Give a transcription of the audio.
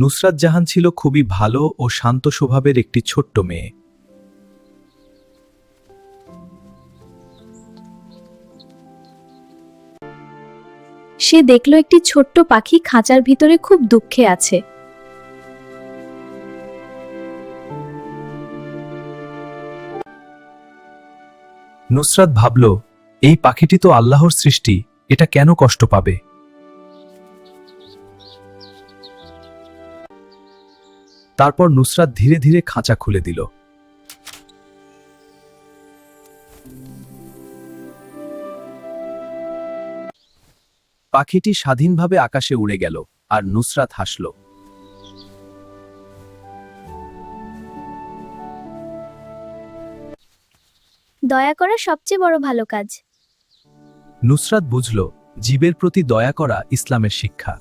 নুসরাত জাহান ছিল খুবই ভালো ও শান্ত স্বভাবের একটি ছোট্ট মেয়ে। সে দেখল একটি ছোট্ট পাখি খাঁচার ভিতরে খুব দুঃখে আছে। নুসরাত ভাবল, এই পাখিটি তো আল্লাহর সৃষ্টি, এটা কেন কষ্ট পাবে? তারপর নুসরাত ধীরে ধীরে খাঁচা খুলে দিল। পাখিটি স্বাধীনভাবে আকাশে উড়ে গেল, আর নুসরাত হাসল। দয়া করা সবচেয়ে বড় ভালো কাজ। নুসরাত বুঝল, জীবের প্রতি দয়া করা ইসলামের শিক্ষা।